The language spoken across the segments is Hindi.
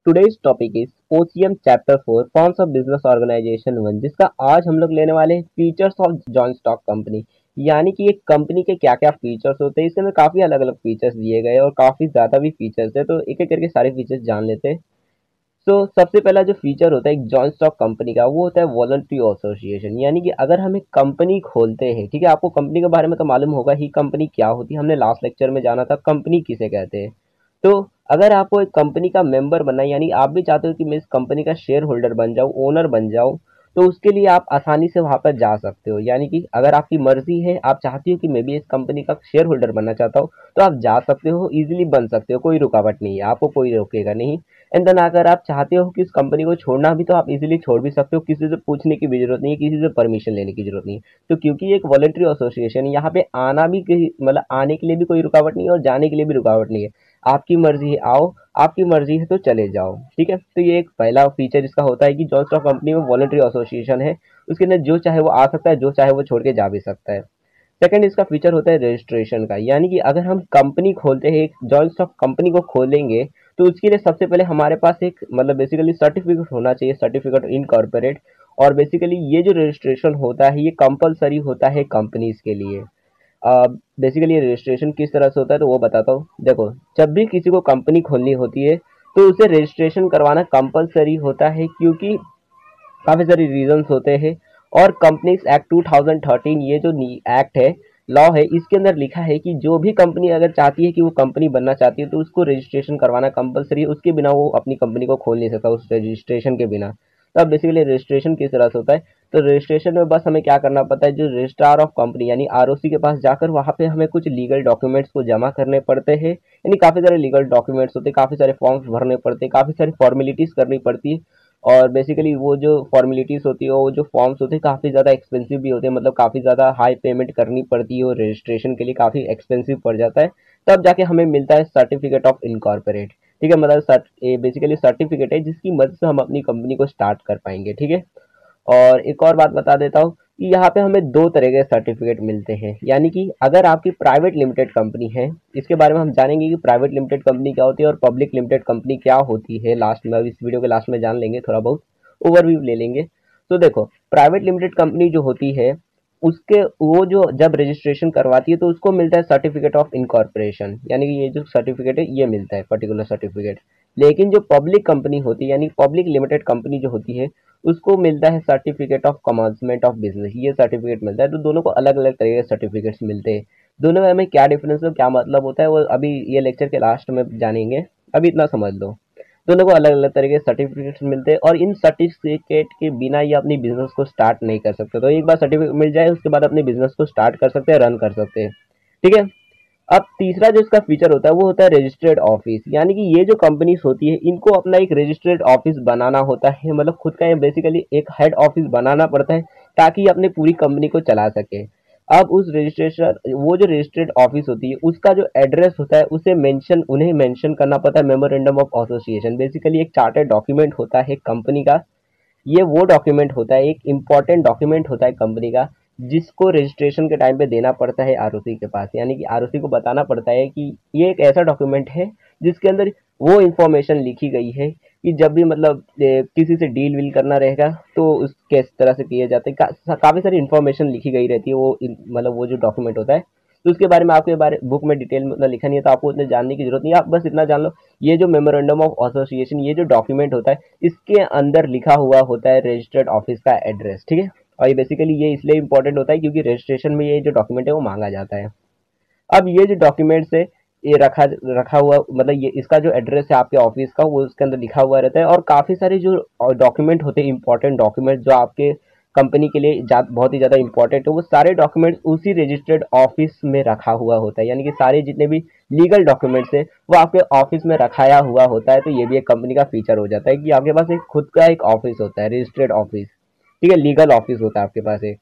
today's topic is OCM Chapter 4 Forms of Business Organization 1 जिसका आज हम लोग लेने वाले हैं features of joint stock company. यानी कि एक कंपनी के क्या क्या फीचर्स होते हैं। इसके अंदर काफ़ी अलग अलग फीचर्स दिए गए और काफ़ी ज़्यादा भी फीचर्स है, तो एक एक करके सारे फीचर्स जान लेते हैं। सबसे पहला जो फीचर होता है एक जॉइंट स्टॉक कंपनी का, वो होता है वॉलंटरी एसोसिएशन। यानी कि अगर हम एक कंपनी खोलते हैं, ठीक है, आपको कंपनी के बारे में तो मालूम होगा ही कंपनी क्या होती है, हमने लास्ट लेक्चर में जाना था कंपनी किसे कहते हैं। तो अगर आपको एक कंपनी का मेंबर बनना है, यानी आप भी चाहते हो कि मैं इस कंपनी का शेयर होल्डर बन जाऊं, ओनर बन जाऊं, तो उसके लिए आप आसानी से वहां पर जा सकते हो। यानी कि अगर आपकी मर्जी है, आप चाहती हो कि मैं भी इस कंपनी का शेयर होल्डर बनना चाहता हूँ, तो आप जा सकते हो, इजीली बन सकते हो, कोई रुकावट नहीं है, आपको कोई रोकेगा नहीं। एंड देन अगर आप चाहते हो कि इस कंपनी को छोड़ना भी, तो आप इजीली छोड़ भी सकते हो, किसी से पूछने की भी जरूरत नहीं है, किसी से परमिशन लेने की जरूरत नहीं है। तो क्योंकि एक वॉलंटरी एसोसिएशन, यहाँ पे आना भी मतलब आने के लिए भी कोई रुकावट नहीं है और जाने के लिए भी रुकावट नहीं है। आपकी मर्जी है आओ, आपकी मर्जी है तो चले जाओ। ठीक है, तो ये एक पहला फीचर इसका होता है कि जॉइंट स्टॉक कंपनी में वॉलंटरी एसोसिएशन है, उसके अंदर जो चाहे वो आ सकता है, जो चाहे वो छोड़ के जा भी सकता है। सेकंड इसका फीचर होता है रजिस्ट्रेशन का। यानी कि अगर हम कंपनी खोलते हैं, एक जॉइंट स्टॉक कंपनी को खोलेंगे, तो उसके लिए सबसे पहले हमारे पास एक मतलब बेसिकली सर्टिफिकेट होना चाहिए, सर्टिफिकेट इनकॉर्पोरेट। और बेसिकली ये जो रजिस्ट्रेशन होता है ये कंपलसरी होता है कंपनीज के लिए। बेसिकली रजिस्ट्रेशन किस तरह से होता है तो वो बताता हूँ। देखो, जब भी किसी को कंपनी खोलनी होती है तो उसे रजिस्ट्रेशन करवाना कंपलसरी होता है, क्योंकि काफ़ी सारे रीजंस होते हैं। और कंपनीज एक्ट 2013, ये जो एक्ट है, लॉ है, इसके अंदर लिखा है कि जो भी कंपनी अगर चाहती है कि वो कंपनी बनना चाहती है तो उसको रजिस्ट्रेशन करवाना कंपलसरी है, उसके बिना वो अपनी कंपनी को खोल नहीं सकता, उस रजिस्ट्रेशन के बिना। तो अब बेसिकली रजिस्ट्रेशन किस तरह से होता है, तो रजिस्ट्रेशन में बस हमें क्या करना पड़ता है, जो रजिस्ट्रार ऑफ कंपनी यानी आरओसी के पास जाकर वहाँ पे हमें कुछ लीगल डॉक्यूमेंट्स को जमा करने पड़ते हैं। यानी काफ़ी सारे लीगल डॉक्यूमेंट्स होते हैं, काफ़ी सारे फॉर्म्स भरने पड़ते हैं, काफ़ी सारी फॉर्मेलिटीज़ करनी पड़ती है। और बेसिकली वो जो फॉर्मेलिटीज़ होती है, वो जो फॉर्म्स होते हैं काफ़ी ज़्यादा एक्सपेंसिव भी होते हैं, मतलब काफ़ी ज़्यादा हाई पेमेंट करनी पड़ती है, और रजिस्ट्रेशन के लिए काफ़ी एक्सपेंसिव पड़ जाता है। तब जाके हमें मिलता है सर्टिफिकेट ऑफ इनकॉर्पोरेट। ठीक है, मतलब बेसिकली सर्टिफिकेट है जिसकी मदद से हम अपनी कंपनी को स्टार्ट कर पाएंगे। ठीक है, और एक और बात बता देता हूँ कि यहाँ पे हमें दो तरह के सर्टिफिकेट मिलते हैं। यानी कि अगर आपकी प्राइवेट लिमिटेड कंपनी है, इसके बारे में हम जानेंगे कि प्राइवेट लिमिटेड कंपनी क्या होती है और पब्लिक लिमिटेड कंपनी क्या होती है, लास्ट में, इस वीडियो के लास्ट में जान लेंगे, थोड़ा बहुत ओवरव्यू ले लेंगे। तो देखो, प्राइवेट लिमिटेड कंपनी जो होती है, उसके वो जो जब रजिस्ट्रेशन करवाती है तो उसको मिलता है सर्टिफिकेट ऑफ इनकॉर्पोरेशन। यानी कि ये जो सर्टिफिकेट है ये मिलता है, पर्टिकुलर सर्टिफिकेट। लेकिन जो पब्लिक कंपनी होती है, यानी पब्लिक लिमिटेड कंपनी जो होती है, उसको मिलता है certificate of commencement of business, ये सर्टिफिकेट मिलता है। तो दोनों को अलग अलग तरह के सर्टिफिकेट्स मिलते हैं। दोनों में हमें क्या डिफरेंस है, क्या मतलब होता है, वो अभी ये लेक्चर के लास्ट में जानेंगे, अभी इतना समझ लो। दोनों को अलग अलग तरह के सर्टिफिकेट्स मिलते हैं, और इन सर्टिफिकेट के बिना ये अपनी बिजनेस को स्टार्ट नहीं कर सकते। तो एक बार सर्टिफिकेट मिल जाए उसके बाद अपने बिजनेस को स्टार्ट कर सकते हैं, रन कर सकते हैं। ठीक है, अब तीसरा जो इसका फीचर होता है वो होता है रजिस्टर्ड ऑफिस। यानी कि ये जो कंपनीज होती है इनको अपना एक रजिस्टर्ड ऑफिस बनाना होता है, मतलब खुद का बेसिकली एक हेड ऑफिस बनाना पड़ता है, ताकि अपने पूरी कंपनी को चला सके। अब उस रजिस्ट्रेशन, वो जो रजिस्टर्ड ऑफिस होती है उसका जो एड्रेस होता है उसे मेंशन, उन्हें मेंशन करना पड़ता है मेमोरेंडम ऑफ एसोसिएशन। बेसिकली एक चार्टर्ड डॉक्यूमेंट होता है कंपनी का। ये वो डॉक्यूमेंट होता है, एक इम्पॉर्टेंट डॉक्यूमेंट होता है कंपनी का, जिसको रजिस्ट्रेशन के टाइम पे देना पड़ता है आरओसी के पास। यानी कि आरओसी को बताना पड़ता है कि ये एक ऐसा डॉक्यूमेंट है जिसके अंदर वो इंफॉर्मेशन लिखी गई है कि जब भी मतलब किसी से डील वील करना रहेगा तो उस किस तरह से किया जाता है। काफ़ी सारी इंफॉर्मेशन लिखी गई रहती है, वो मतलब वो जो डॉक्यूमेंट होता है। तो उसके बारे में आपके बारे बुक में डिटेल में उतना लिखा नहीं है, तो आपको उतने जानने की जरूरत नहीं है। आप बस इतना जान लो, ये जो मेमोरेंडम ऑफ एसोसिएशन, ये जो डॉक्यूमेंट होता है, इसके अंदर लिखा हुआ होता है रजिस्टर्ड ऑफिस का एड्रेस। ठीक है, और ये बेसिकली ये इसलिए इंपॉर्टेंट होता है क्योंकि रजिस्ट्रेशन में ये जो डॉक्यूमेंट है वो मांगा जाता है। अब ये जो डॉक्यूमेंट्स है, ये रखा रखा हुआ, मतलब ये इसका जो एड्रेस है आपके ऑफिस का वो उसके अंदर लिखा हुआ रहता है। और काफ़ी सारे जो डॉक्यूमेंट होते हैं, इंपॉर्टेंट डॉक्यूमेंट जो आपके कंपनी के लिए बहुत ही ज़्यादा इंपॉर्टेंट है, वो सारे डॉक्यूमेंट्स उसी रजिस्टर्ड ऑफिस में रखा हुआ होता है। यानी कि सारे जितने भी लीगल डॉक्यूमेंट्स है वो आपके ऑफिस में रखाया हुआ होता है। तो ये भी एक कंपनी का फीचर हो जाता है कि आपके पास एक खुद का एक ऑफिस होता है, रजिस्टर्ड ऑफिस। ठीक है, लीगल ऑफिस होता है आपके पास एक।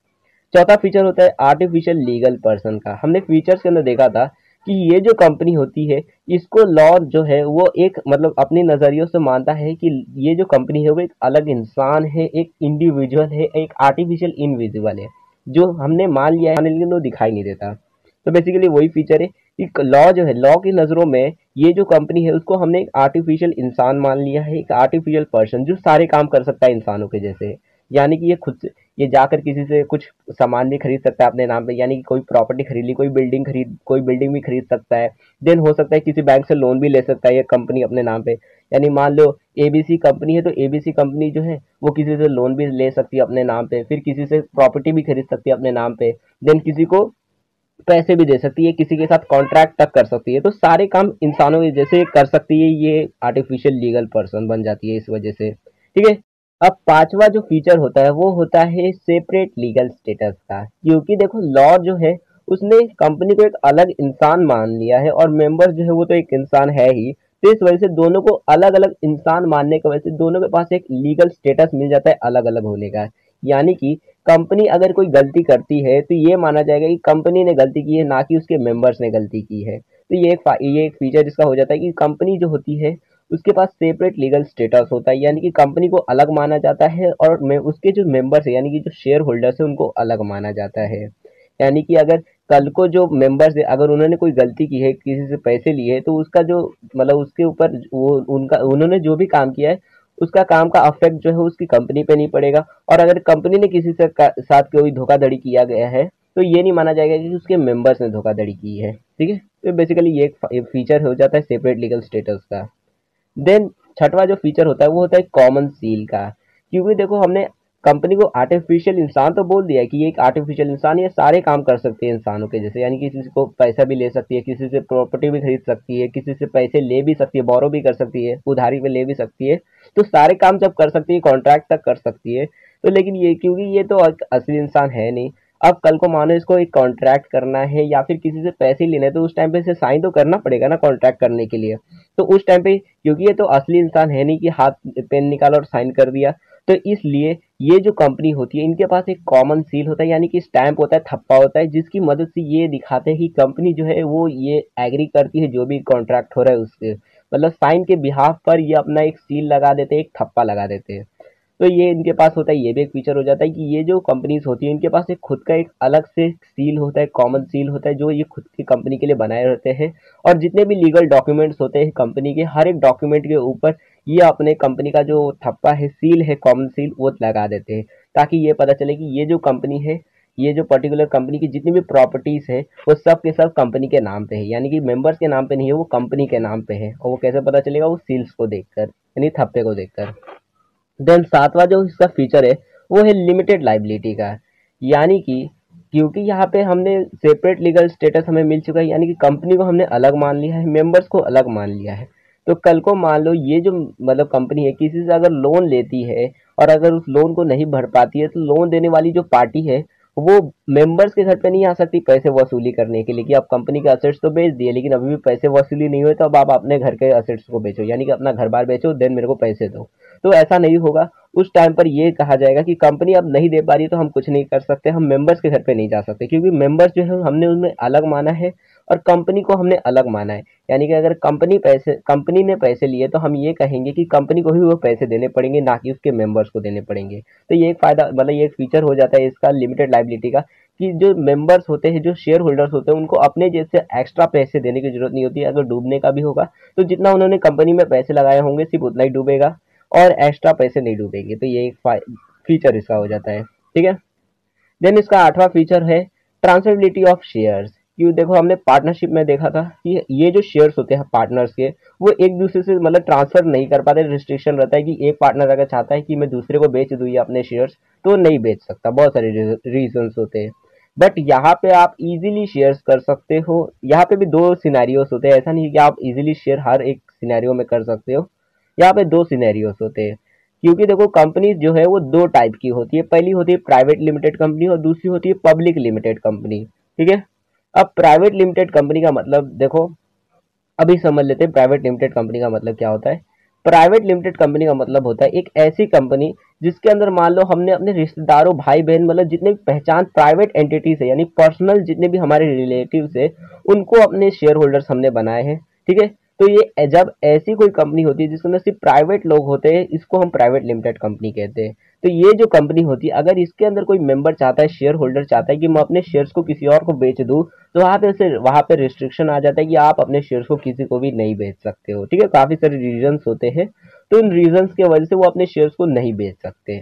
चौथा फीचर होता है आर्टिफिशियल लीगल पर्सन का। हमने फीचर्स के अंदर देखा था कि ये जो कंपनी होती है, इसको लॉ जो है वो एक मतलब अपने नज़रियों से मानता है कि ये जो कंपनी है वो एक अलग इंसान है, एक इंडिविजुअल है, एक आर्टिफिशियल इनविजिबल है, जो हमने मान लिया है लेकिन वो दिखाई नहीं देता। तो बेसिकली वही फीचर है एक लॉ जो है, लॉ की नज़रों में ये जो कंपनी है उसको हमने एक आर्टिफिशियल इंसान मान लिया है, एक आर्टिफिशियल पर्सन जो सारे काम कर सकता है इंसानों के जैसे। यानी कि ये खुद से, ये जाकर किसी से कुछ सामान भी खरीद सकता है अपने नाम पे, यानी कि कोई प्रॉपर्टी खरीद ली, कोई बिल्डिंग भी खरीद सकता है। देन हो सकता है किसी बैंक से लोन भी ले सकता है ये कंपनी अपने नाम पे। यानी मान लो एबीसी कंपनी है, तो एबीसी कंपनी जो है वो किसी से लोन भी ले सकती है अपने नाम पे, फिर किसी से प्रॉपर्टी भी खरीद सकती है अपने नाम पे। देन किसी को पैसे भी दे सकती है, किसी के साथ कॉन्ट्रैक्ट तक कर सकती है, तो सारे काम इंसानों के जैसे कर सकती है, ये आर्टिफिशियल लीगल पर्सन बन जाती है इस वजह से। ठीक है। अब पांचवा जो फीचर होता है वो होता है सेपरेट लीगल स्टेटस का, क्योंकि देखो लॉ जो है उसने कंपनी को एक अलग इंसान मान लिया है और मेंबर जो है वो तो एक इंसान है ही, तो इस वजह से दोनों को अलग अलग इंसान मानने की वजह से दोनों के पास एक लीगल स्टेटस मिल जाता है अलग अलग होने का। यानी कि कंपनी अगर कोई गलती करती है तो ये माना जाएगा कि कंपनी ने गलती की है, ना कि उसके मेंबर्स ने गलती की है। तो ये एक फीचर जिसका हो जाता है कि कंपनी जो होती है उसके पास सेपरेट लीगल स्टेटस होता है, यानी कि कंपनी को अलग माना जाता है और उसके जो मेंबर्स है यानी कि जो शेयर होल्डर्स है उनको अलग माना जाता है। यानी कि अगर कल को जो मेंबर्स है अगर उन्होंने कोई गलती की है, किसी से पैसे लिए है, तो उसका जो मतलब उसके ऊपर वो उनका उन्होंने जो भी काम किया है उसका काम का अफेक्ट जो है उसकी कंपनी पे नहीं पड़ेगा। और अगर कंपनी ने किसी से साथ कोई धोखाधड़ी किया गया है तो ये नहीं माना जाएगा कि उसके मेंबर्स ने धोखाधड़ी की है। ठीक है, तो बेसिकली ये एक फीचर हो जाता है सेपरेट लीगल स्टेटस का। देन छठवां जो फीचर होता है वो होता है कॉमन सील का, क्योंकि देखो हमने कंपनी को आर्टिफिशियल इंसान तो बोल दिया है कि ये एक आर्टिफिशियल इंसान, ये सारे काम कर सकते हैं इंसानों के जैसे, यानी किसी को पैसा भी ले सकती है, किसी से प्रॉपर्टी भी खरीद सकती है, किसी से पैसे ले भी सकती है, बोरो भी कर सकती है, उधारी पे ले भी सकती है। तो सारे काम जब कर सकती है, कॉन्ट्रैक्ट तक कर सकती है, तो लेकिन ये क्योंकि ये तो असली इंसान है नहीं। अब कल को मानो इसको एक कॉन्ट्रैक्ट करना है या फिर किसी से पैसे लेने हैं, तो उस टाइम पे इसे साइन तो करना पड़ेगा ना कॉन्ट्रैक्ट करने के लिए। तो उस टाइम पे क्योंकि ये तो असली इंसान है नहीं कि हाथ पेन निकाला और साइन कर दिया, तो इसलिए ये जो कंपनी होती है इनके पास एक कॉमन सील होता है, यानी कि स्टैंप होता है, थप्पा होता है, जिसकी मदद से ये दिखाते हैं कि कंपनी जो है वो ये एग्री करती है जो भी कॉन्ट्रैक्ट हो रहा है उससे, मतलब साइन के बिहाफ पर ये अपना एक सील लगा देते हैं, एक थप्पा लगा देते हैं। तो ये इनके पास होता है, ये भी एक फीचर हो जाता है कि ये जो कंपनीज होती है इनके पास एक खुद का एक अलग से सील होता है, कॉमन सील होता है, जो ये खुद की कंपनी के लिए बनाए रहते हैं। और जितने भी लीगल डॉक्यूमेंट्स होते हैं कंपनी के, हर एक डॉक्यूमेंट के ऊपर ये अपने कंपनी का जो थप्पा है, सील है, कॉमन सील, वो लगा देते हैं, ताकि ये पता चले कि ये जो कंपनी है, ये जो पर्टिकुलर कंपनी की जितनी भी प्रॉपर्टीज है वो सब के सब कंपनी के नाम पे है, यानी कि मेंबर्स के नाम पे नहीं है, वो कंपनी के नाम पे है। और वो कैसे पता चलेगा? वो सील्स को देखकर, यानी थप्पे को देखकर। देन सातवां जो इसका फीचर है वो है लिमिटेड लाइबिलिटी का, यानी कि क्योंकि यहाँ पे हमने सेपरेट लीगल स्टेटस हमें मिल चुका है, यानी कि कंपनी को हमने अलग मान लिया है, मेंबर्स को अलग मान लिया है। तो कल को मान लो ये जो मतलब कंपनी है किसी से अगर लोन लेती है और अगर उस लोन को नहीं भर पाती है, तो लोन देने वाली जो पार्टी है वो मेंबर्स के घर पे नहीं आ सकती पैसे वसूली करने के लिए कि आप कंपनी के असेट्स तो बेच दिए लेकिन अभी भी पैसे वसूली नहीं हुए, तो अब आप अपने घर के असेट्स को बेचो, यानी कि अपना घर बार बेचो, देन मेरे को पैसे दो। तो ऐसा नहीं होगा। उस टाइम पर ये कहा जाएगा कि कंपनी अब नहीं दे पा रही है तो हम कुछ नहीं कर सकते, हम मेंबर्स के घर पे नहीं जा सकते, क्योंकि मेंबर्स जो है हमने उनमें अलग माना है और कंपनी को हमने अलग माना है। यानी कि अगर कंपनी ने पैसे लिए तो हम ये कहेंगे कि कंपनी को ही वो पैसे देने पड़ेंगे, ना कि उसके मेंबर्स को देने पड़ेंगे। तो ये एक फायदा, मतलब ये एक फीचर हो जाता है इसका लिमिटेड लाइबिलिटी का, कि जो मेंबर्स होते हैं, जो शेयर होल्डर्स होते हैं, उनको अपने जैसे एक्स्ट्रा पैसे देने की जरूरत नहीं होती है। अगर डूबने का भी होगा तो जितना उन्होंने कंपनी में पैसे लगाए होंगे सिर्फ उतना ही डूबेगा और एक्स्ट्रा पैसे नहीं डूबेंगे। तो ये एक फीचर इसका हो जाता है। ठीक है। देन इसका आठवां फीचर है ट्रांसफरेबिलिटी ऑफ शेयर्स। क्यों? देखो हमने पार्टनरशिप में देखा था कि ये जो शेयर्स होते हैं पार्टनर्स के, वो एक दूसरे से मतलब ट्रांसफर नहीं कर पाते, रिस्ट्रिक्शन रहता है कि एक पार्टनर अगर चाहता है कि मैं दूसरे को बेच दूं ये अपने शेयर्स, तो नहीं बेच सकता, बहुत सारे रीजंस होते हैं। बट यहाँ पे आप इजीली शेयर्स कर सकते हो। यहाँ पे भी दो सिनेरियोस होते हैं, ऐसा नहीं कि आप इजीली शेयर हर एक सिनेरियो में कर सकते हो। यहाँ पे दो सिनेरियोस होते हैं, क्योंकि देखो कंपनी जो है वो दो टाइप की होती है, पहली होती है प्राइवेट लिमिटेड कंपनी और दूसरी होती है पब्लिक लिमिटेड कंपनी। ठीक है। अब प्राइवेट लिमिटेड कंपनी का मतलब देखो, अभी समझ लेते हैं प्राइवेट लिमिटेड कंपनी का मतलब क्या होता है। प्राइवेट लिमिटेड कंपनी का मतलब होता है एक ऐसी कंपनी जिसके अंदर मान लो हमने अपने रिश्तेदारों, भाई बहन, मतलब जितने भी पहचान प्राइवेट एंटिटीज है, यानी पर्सनल जितने भी हमारे रिलेटिव्स है, उनको अपने शेयर होल्डर्स हमने बनाए हैं। ठीक है। तो ये जब ऐसी कोई कंपनी होती है जिसके अंदर सिर्फ प्राइवेट लोग होते हैं, इसको हम प्राइवेट लिमिटेड कंपनी कहते हैं। तो ये जो कंपनी होती है, अगर इसके अंदर कोई मेंबर चाहता है, शेयर होल्डर चाहता है कि मैं अपने शेयर्स को किसी और को बेच दूं, तो वहां पे रिस्ट्रिक्शन आ जाता है कि आप अपने शेयर्स को किसी को भी नहीं बेच सकते हो। ठीक है, काफी सारे रीजंस होते हैं, तो इन रीजंस की वजह से वो अपने शेयर्स को नहीं बेच सकते।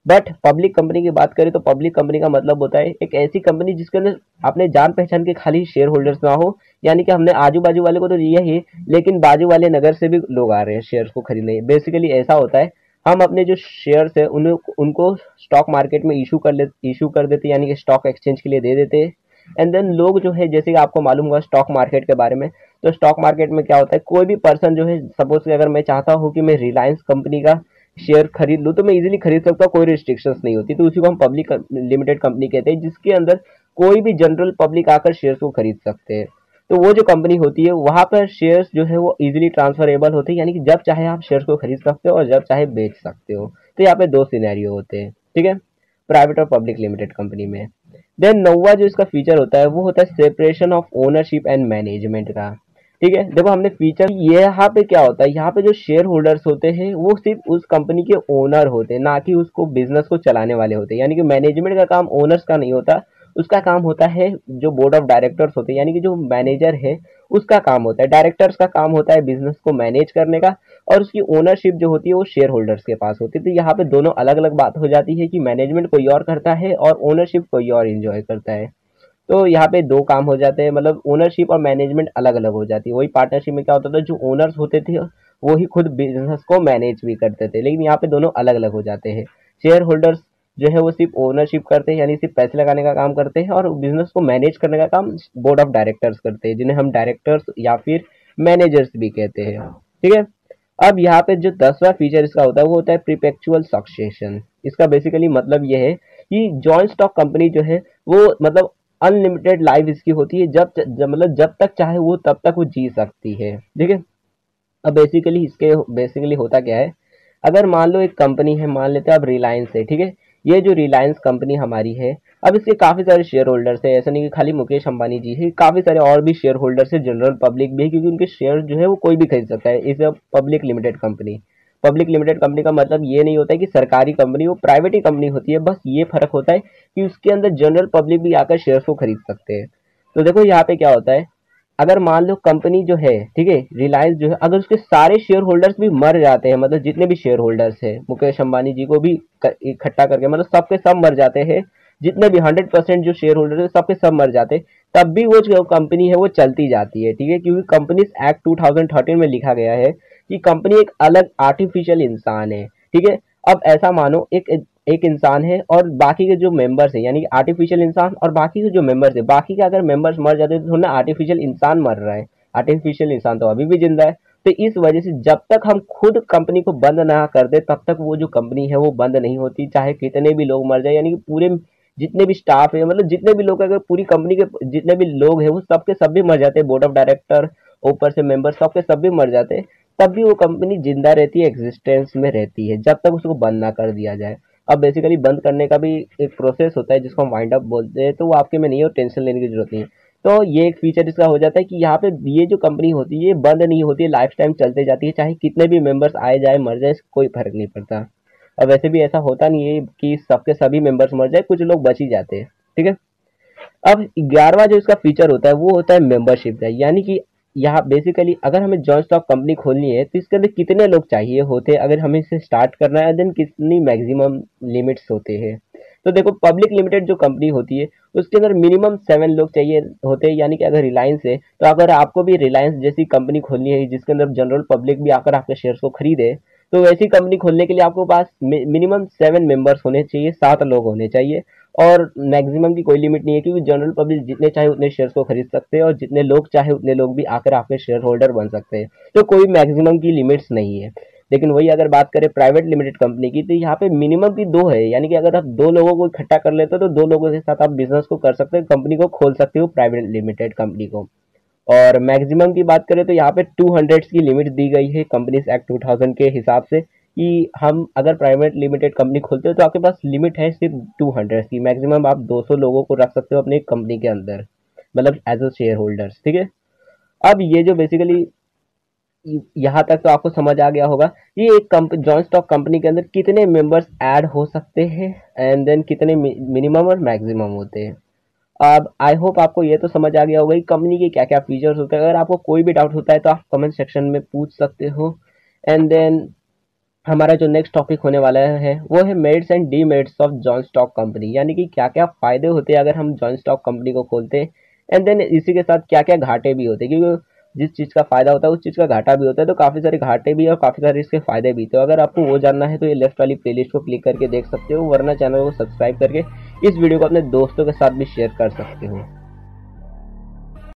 बट पब्लिक कंपनी की बात करें तो पब्लिक कंपनी का मतलब होता है एक ऐसी कंपनी जिसके अंदर अपने जान पहचान के खाली शेयर होल्डर्स ना हो, यानी कि हमने आजू बाजू वाले को तो दिया ही, लेकिन बाजू वाले नगर से भी लोग आ रहे हैं शेयर्स को खरीदने। बेसिकली ऐसा होता है, हम अपने जो शेयर्स है उनको स्टॉक मार्केट में इशू कर देते हैं, यानी कि स्टॉक एक्सचेंज के लिए दे देते हैं। एंड देन लोग जो है, जैसे कि आपको मालूम होगा स्टॉक मार्केट के बारे में, तो स्टॉक मार्केट में क्या होता है, कोई भी पर्सन जो है, सपोज अगर मैं चाहता हूँ कि मैं रिलायंस कंपनी का शेयर खरीद लूँ, तो मैं इजीली खरीद सकता हूँ, कोई रिस्ट्रिक्शंस नहीं होती। तो उसी को हम पब्लिक लिमिटेड कंपनी कहते हैं, जिसके अंदर कोई भी जनरल पब्लिक आकर शेयर्स को खरीद सकते हैं। तो वो जो कंपनी होती है, वहां पर शेयर्स जो है वो इजीली ट्रांसफरेबल होते हैं, यानी कि जब चाहे आप शेयर्स को खरीद सकते हो और जब चाहे बेच सकते हो। तो यहाँ पे दो सिनेरियो होते हैं, ठीक है, प्राइवेट और पब्लिक लिमिटेड कंपनी में। देन नौवा जो इसका फीचर होता है वो होता है separation of ownership and management का। ठीक है, देखो हमने फीचर, ये यहाँ पे क्या होता है, यहाँ पे जो शेयर होल्डर्स होते हैं वो सिर्फ उस कंपनी के ओनर होते हैं, ना कि उसको बिजनेस को चलाने वाले होते हैं। यानी कि मैनेजमेंट का काम ओनर्स का नहीं होता, उसका काम होता है जो बोर्ड ऑफ डायरेक्टर्स होते हैं, यानी कि जो मैनेजर है उसका काम होता है। डायरेक्टर्स का काम होता है बिजनेस को मैनेज करने का, और उसकी ओनरशिप जो होती है वो शेयर होल्डर्स के पास होती है। तो यहाँ पे दोनों अलग अलग बात हो जाती है कि मैनेजमेंट कोई और करता है और ओनरशिप कोई और इंजॉय करता है। तो यहाँ पे दो काम हो जाते हैं, मतलब ओनरशिप और मैनेजमेंट अलग अलग हो जाती है। वही पार्टनरशिप में क्या होता था, जो ओनर्स होते थे वो ही खुद बिजनेस को मैनेज भी करते थे, लेकिन यहाँ पे दोनों अलग अलग हो जाते हैं। शेयर होल्डर्स जो है वो सिर्फ ओनरशिप करते हैं, यानी सिर्फ पैसे लगाने का काम करते हैं, और बिजनेस को मैनेज करने का काम बोर्ड ऑफ डायरेक्टर्स करते हैं, जिन्हें हम डायरेक्टर्स या फिर मैनेजर्स भी कहते हैं। ठीक है, अब यहाँ पे जो 10वां फीचर इसका होता है वो होता है प्रीपेक्चुअल सक्सेशन। इसका बेसिकली मतलब ये है कि जॉइंट स्टॉक कंपनी जो है वो मतलब अनलिमिटेड लाइफ इसकी होती है, मतलब जब तक चाहे वो तब तक वो जी सकती है। ठीक है, अब बेसिकली होता क्या है, अगर मान लो एक कंपनी है, मान लेते हैं अब रिलायंस है। ठीक है, ये जो रिलायंस कंपनी हमारी है, अब इसके काफी सारे शेयर होल्डर्स है, ऐसा नहीं कि खाली मुकेश अंबानी जी है, काफी सारे और भी शेयर होल्डर्स है, जनरल पब्लिक भी है, क्योंकि उनके शेयर जो है वो कोई भी खरीद सकता है। इस public limited company, public limited company का मतलब ये नहीं होता है कि सरकारी कंपनी, वो प्राइवेट ही कंपनी होती है, बस ये फर्क होता है कि उसके अंदर जनरल पब्लिक भी आकर शेयर्स को खरीद सकते हैं। तो देखो यहाँ पे क्या होता है, अगर मान लो कंपनी जो है, ठीक है, रिलायंस जो है, अगर उसके सारे शेयर होल्डर्स भी मर जाते हैं, मतलब जितने भी शेयर होल्डर्स है, मुकेश अंबानी जी को भी इकट्ठा करके, मतलब सबके सब मर जाते हैं, जितने भी 100% जो शेयर होल्डर है सबके सब मर जाते हैं, तब भी वो जो कंपनी है वो चलती जाती है। ठीक है, क्योंकि कंपनीज एक्ट 2013 में लिखा गया है कि कंपनी एक अलग आर्टिफिशियल इंसान है। ठीक है, अब ऐसा मानो एक एक इंसान है और बाकी के जो मेंबर्स है, यानी कि आर्टिफिशियल इंसान और बाकी के जो मेंबर्स है, बाकी के अगर मेंबर्स मर जाते हैं तो थोड़ा आर्टिफिशियल इंसान मर रहा है, आर्टिफिशियल इंसान तो अभी भी जिंदा है। तो इस वजह से जब तक हम खुद कंपनी को बंद ना कर दे, तब तक वो जो कंपनी है वो बंद नहीं होती, चाहे कितने भी लोग मर जाए। यानी कि पूरे जितने भी स्टाफ है, मतलब जितने भी लोग, अगर पूरी कंपनी के जितने भी लोग हैं वो सबके सब भी मर जाते हैं, बोर्ड ऑफ डायरेक्टर ऊपर से मेंबर सबके सब भी मर जाते हैं, तब भी वो कंपनी जिंदा रहती है, एग्जिस्टेंस में रहती है, जब तक उसको बंद ना कर दिया जाए। अब बेसिकली बंद करने का भी एक प्रोसेस होता है जिसको हम वाइंड अप बोलते हैं, तो वो आपके में नहीं है, टेंशन लेने की जरूरत नहीं है। तो ये एक फीचर इसका हो जाता है कि यहाँ पे ये जो कंपनी होती है ये बंद नहीं होती है, लाइफ टाइम चलते जाती है, चाहे कितने भी मेंबर्स आए जाए मर जाए, कोई फर्क नहीं पड़ता। अब वैसे भी ऐसा होता नहीं है कि सबके सभी मेंबर्स मर जाए, कुछ लोग बच ही जाते हैं। ठीक है, अब 11वां जो इसका फीचर होता है वो होता है मेंबरशिप का, यानी कि यहाँ बेसिकली अगर हमें जॉइंट स्टॉक कंपनी खोलनी है तो इसके अंदर कितने लोग चाहिए होते हैं, अगर हमें इसे स्टार्ट करना है, देन कितनी मैक्सिमम लिमिट्स होते हैं। तो देखो पब्लिक लिमिटेड जो कंपनी होती है उसके अंदर मिनिमम 7 लोग चाहिए होते हैं, यानी कि अगर रिलायंस है तो अगर आपको भी रिलायंस जैसी कंपनी खोलनी है जिसके अंदर जनरल पब्लिक भी आकर आपके शेयर्स को खरीदे, तो वैसी कंपनी खोलने के लिए आपको पास मिनिमम 7 मेंबर्स होने चाहिए, 7 लोग होने चाहिए। और मैक्सिमम की कोई लिमिट नहीं है, क्योंकि जनरल पब्लिक जितने चाहे उतने शेयर्स को खरीद सकते हैं और जितने लोग चाहे उतने लोग भी आकर आपके शेयर होल्डर बन सकते हैं। तो कोई मैक्सिमम की लिमिट्स नहीं है। लेकिन वही अगर बात करें प्राइवेट लिमिटेड कंपनी की, तो यहाँ पे मिनिमम की 2 है, यानी कि अगर आप 2 लोगों को इकट्ठा कर लेते हो तो 2 लोगों के साथ आप बिजनेस को कर सकते हो, कंपनी को खोल सकते हो, प्राइवेट लिमिटेड कंपनी को। और मैक्सिमम की बात करें तो यहाँ पे 200 की लिमिट दी गई है कंपनीज एक्ट 2000 के हिसाब से, कि हम अगर प्राइवेट लिमिटेड कंपनी खोलते हो तो आपके पास लिमिट है सिर्फ 200 की, मैक्सिमम आप 200 लोगों को रख सकते हो अपनी कंपनी के अंदर, मतलब एज अ शेयर होल्डर्स। ठीक है, अब ये जो बेसिकली यहाँ तक तो आपको समझ आ गया होगा। ये एक जॉइंट स्टॉक कंपनी के अंदर कितने मेंबर्स ऐड हो सकते हैं एंड देन कितने मिनिमम और मैक्सिमम होते हैं। अब आई होप आपको ये तो समझ आ गया होगा कि कंपनी के क्या क्या फीचर्स होते हैं। अगर आपको कोई भी डाउट होता है तो आप कमेंट सेक्शन में पूछ सकते हो। एंड देन हमारा जो नेक्स्ट टॉपिक होने वाला है वो है merits and demerits of joint stock company, यानी कि क्या क्या फायदे होते हैं अगर हम जॉइंट स्टॉक कंपनी को खोलते हैं एंड देन इसी के साथ क्या क्या घाटे भी होते हैं, क्योंकि जिस चीज़ का फायदा होता है उस चीज़ का घाटा भी होता है, तो काफ़ी सारे घाटे भी और काफ़ी सारे इसके फायदे भी। तो अगर आपको वो जानना है तो ये लेफ्ट वाली प्लेलिस्ट को क्लिक करके देख सकते हो, वरना चैनल को सब्सक्राइब करके इस वीडियो को अपने दोस्तों के साथ भी शेयर कर सकते हो।